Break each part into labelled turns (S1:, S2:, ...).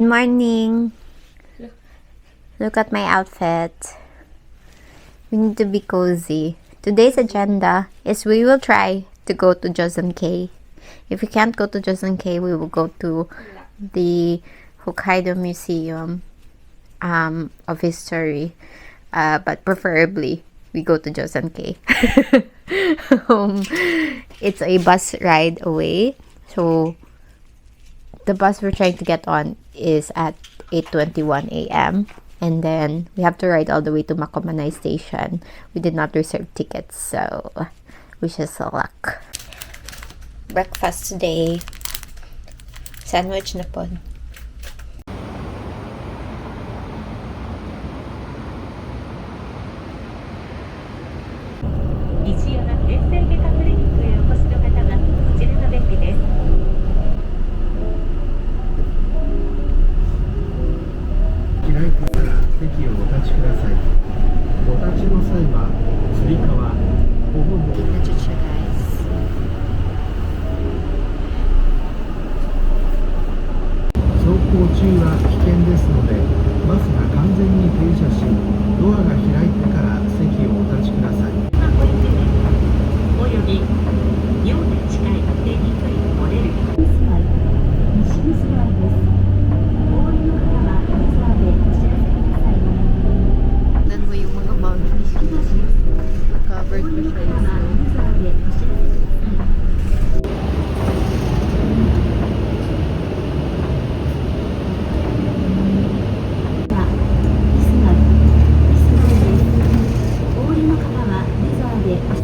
S1: Good morning. Look at my outfit. We need to be cozy. Today's agenda is we will try to go to Joseon K. If we can't go to Joseon K, we will go to the Hokkaido Museum of History. But preferably, we go to Joseon K. It's a bus ride away. So, the bus we're trying to get on is at 8:21 a.m. And then we have to ride all the way to Makomanai Station. We did not reserve tickets, so wish us luck. Breakfast today. Sandwich na po.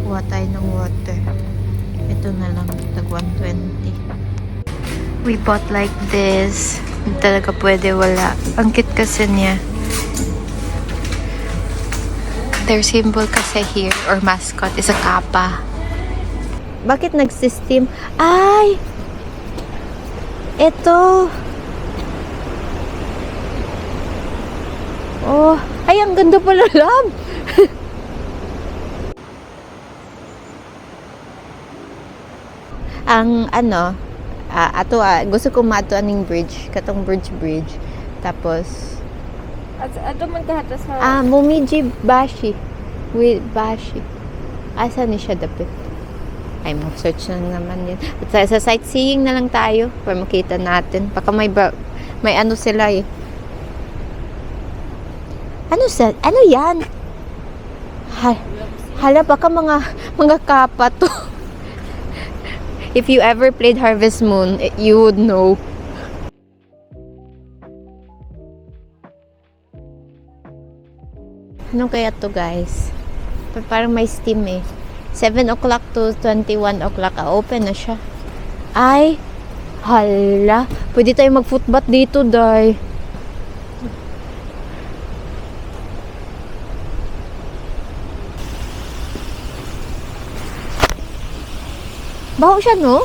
S1: Kuha tayo ng water. Ito na lang, tag 120. We bought like this. Hindi talaga pwede wala. Ang cute kasi niya. Their symbol kasi here, or mascot, is a kappa. Bakit nag-system? Ay! Ito! Oh! Ay, ang ganda pala, love! Ang gusto ko mato aning bridge, katong bridge. Tapos
S2: ato man kahatas sa
S1: Momiji Bashi with Bashi. Asa ni siya dapat? Ay, mag-search na naman yun. At sa sightseeing na lang tayo para makita natin. Baka may ano sila eh. Ano yan? Hala, baka mga kapa to. If you ever played Harvest Moon, you would know. Ano kaya to, guys? Parang may steam eh. 7 o'clock to 21 o'clock. Open na siya. Ay! Hala! Pwede tayo mag-footbath dito, day. Baho siya, no?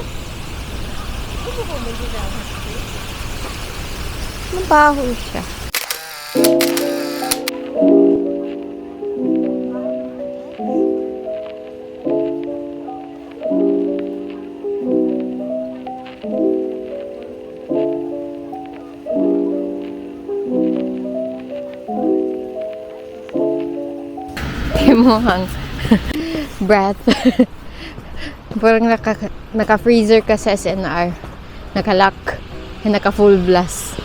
S1: Mabaho siya. Timuhang breath. Parang naka-freezer ka sa SNR. Naka-lock. Naka-full blast.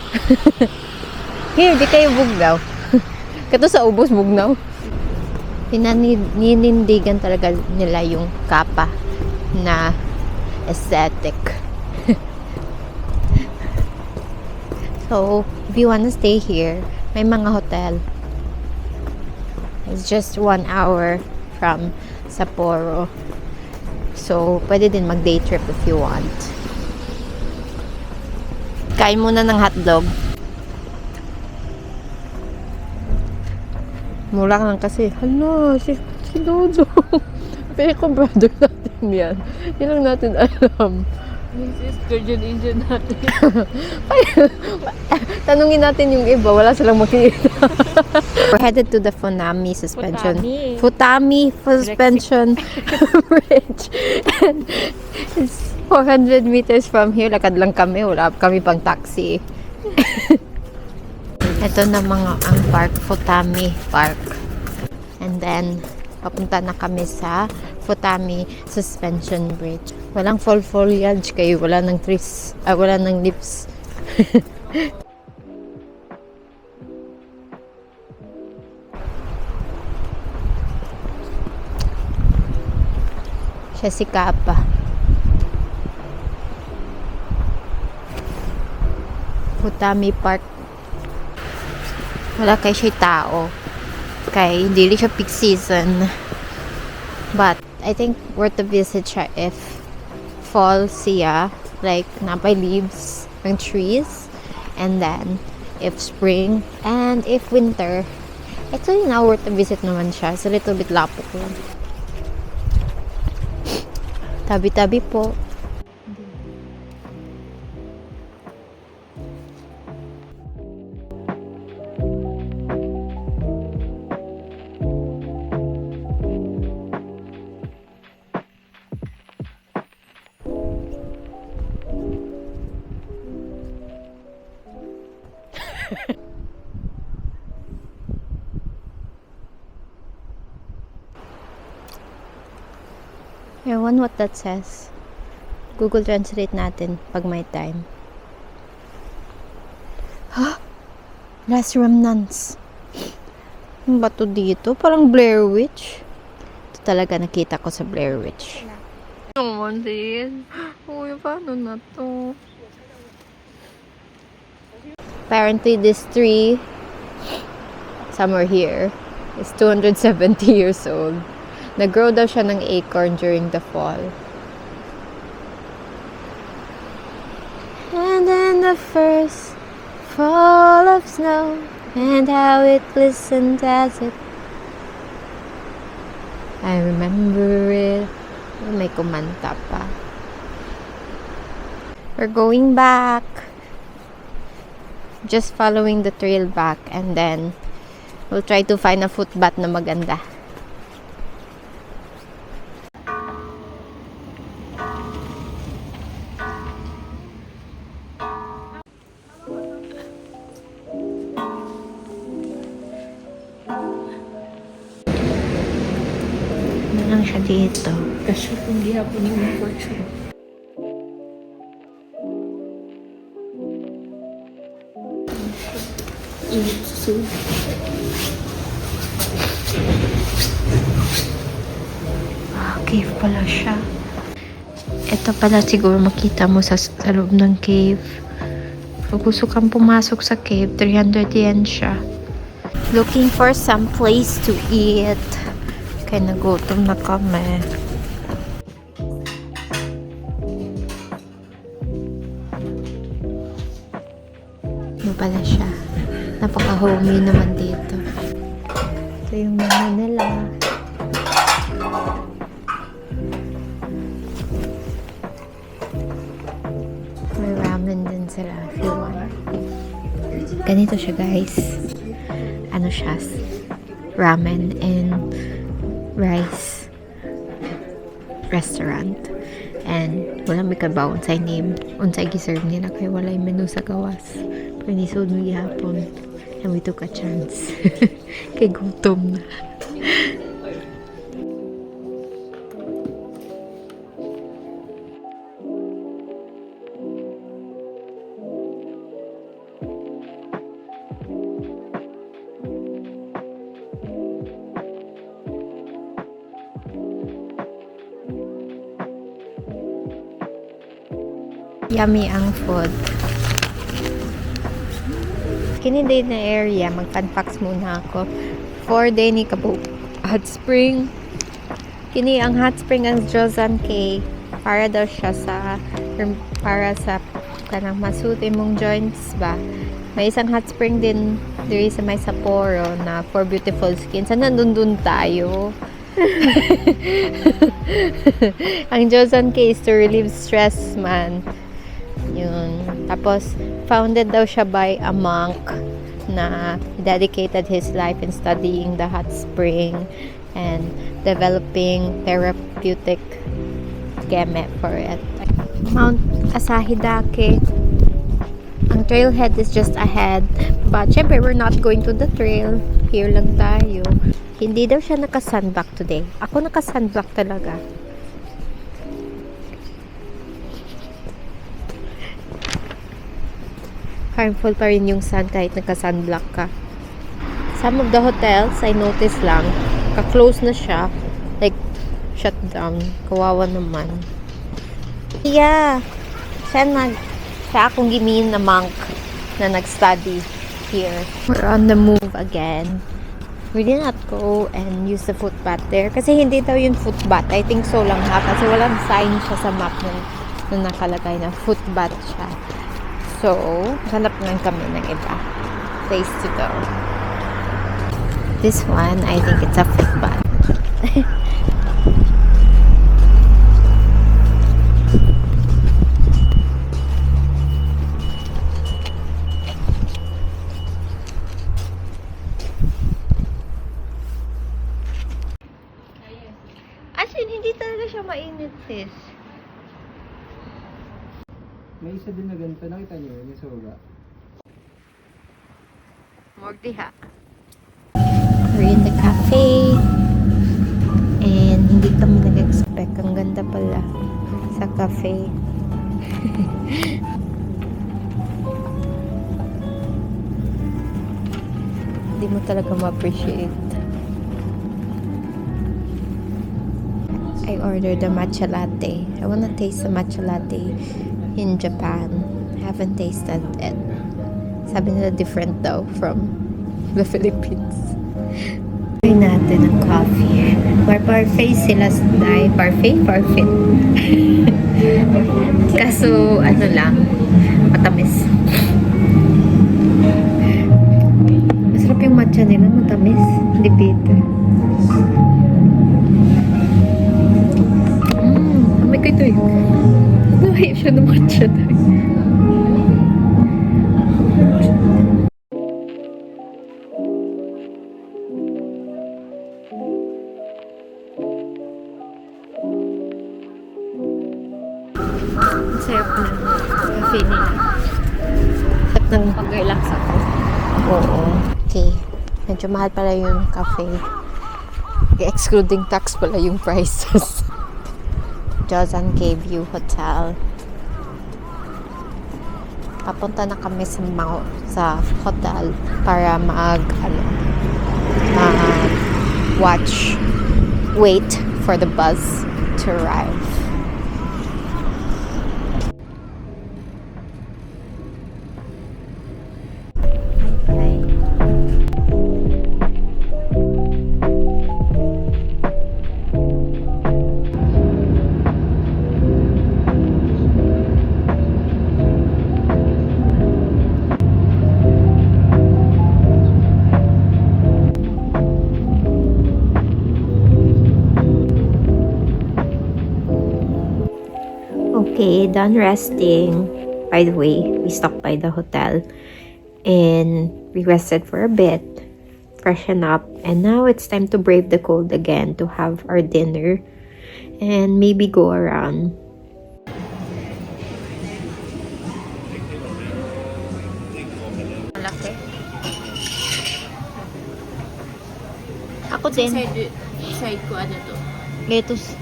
S1: Here, di kayo bugnaw. Kato sa ubos bugnaw. Pinanindigan talaga nila yung kapa na aesthetic. So, if you wanna stay here, may mga hotel. It's just 1 hour from Sapporo. So, pwede din mag-day trip if you want. Kain muna ng hotdog. Mura lang kasi. Hala, si Dodo. Pero kung brother natin yan. Yan lang natin alam.
S2: This is Indian natin.
S1: Tanungin natin yung iba. Wala silang makikita. We're headed to the Funami suspension. Futami suspension bridge. And it's 400 meters from here. Lakad lang kami. Wala kami pang taxi. Ito na mga ang park, Futami Park. And then, papunta na kami sa Futami Suspension Bridge. Walang fall foliage kayo, wala ng trees, wala ng leaves. Siya si Kappa. Futami Park. Wala kay siya tao. Kay hindi siya peak season. But I think worth the visit siya if fall siya, like napay leaves ng trees, and then if spring and if winter, actually now worth the visit naman siya. It's a little bit lapok lang. Tabi-tabi po. Ewan what that says. Google Translate natin pag may time. Ha? Last remnants. Ano ba to dito? Parang Blair Witch. Ito talaga nakita ko sa Blair Witch. Naman din. Uy, paano na to? Apparently this tree, somewhere here, is 270 years old. Nag-grow daw siya ng acorn during the fall. And then the first fall of snow, and how it glistened as it... I remember it. May kumanta pa. We're going back. Just following the trail back, and then we'll try to find a footbath na maganda. Ano lang siya dito?
S2: Kasi kung di hapon yung fortune. Init susunod.
S1: Cave pala siya. Ito pala siguro makita mo sa loob ng cave. Kung gusto kang pumasok sa cave, 300 yen siya. Looking for some place to eat. Kaya nagutom na kami. Ano pala siya? Napaka-homey naman dito. Ito yung menu nila. May ramen din sila if you want. Ganito siya guys. Ano siya? Ramen and rice restaurant. And wala may kabaw unsay name. Unsay giserve nila kay walay menu sa gawas. Pero nisod mo gihapon. And we took a chance. Kay gutom na. Yummy ang food. Kini day na area, magpanfax muna ako. 4 day ni Kabo hot spring. Kini ang hot spring ang Josan K. Para daw siya para sa kanang masuti mong joints ba. May isang hot spring din diri sa may Sapporo na for beautiful skin. Sana nandun tayo. Ang Josan K is to relieve stress man. Yun. Tapos, founded daw siya by a monk na dedicated his life in studying the hot spring and developing therapeutic game for it. Mount Asahidake. Ang trailhead is just ahead. But syempre, we're not going to the trail. Here lang tayo. Hindi daw siya naka-sunblock today. Ako naka-sunblock talaga. Harmful pa rin yung sun kahit naka-sunblock ka. Some of the hotels, I noticed lang, ka-close na siya. Like, shut down. Kawawa naman. Yeah. Siya akong gimin na monk na nag-study here. We're on the move again. We did not go and use the footpath there. Kasi hindi daw yung footpath. I think so lang ha. Kasi walang sign siya sa map na nakalagay na footpath siya. So, hanap lang kami ng iba place to go. This one, I think it's a footpath. As in, hindi talaga siya mainit, sis.
S3: May isa din na ganito. Nakita niyo yun, yung sa baba.
S1: More diha. We're in the cafe. And hindi kami nag-expect. Ang ganda pala sa cafe. Hindi mo talaga ma-appreciate. I ordered a matcha latte. I wanna taste the matcha latte in Japan. Haven't tasted it. Sabi nila different daw from the Philippines. Try natin ang coffee. Parfait sila Sunday. Parfait? Kaso, ano lang, matamis. Masarap yung matcha nila, matamis. Hindi bitter. Amoy ko ito eh. Buhay siya ng matcha tayo. Sarap ng cafe nila. Sarap ng pag-relax ako. Oo. Okay. Medyo mahal pala yung cafe. Excluding tax pala yung prices. Joseon Cave View Hotel. Papunta na kami sa hotel para wait for the bus to arrive. Okay, done resting. By the way, we stopped by the hotel and we rested for a bit, freshen up, and now it's time to brave the cold again to have our dinner and maybe go around. Malaki. Ako din.
S2: Side ko ano to?
S1: Lettuce.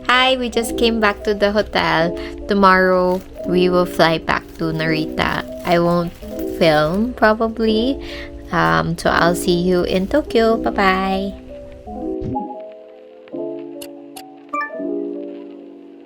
S1: Hi, we just came back to the hotel. Tomorrow, we will fly back to Narita. I won't film, probably. So, I'll see you in Tokyo. Bye-bye.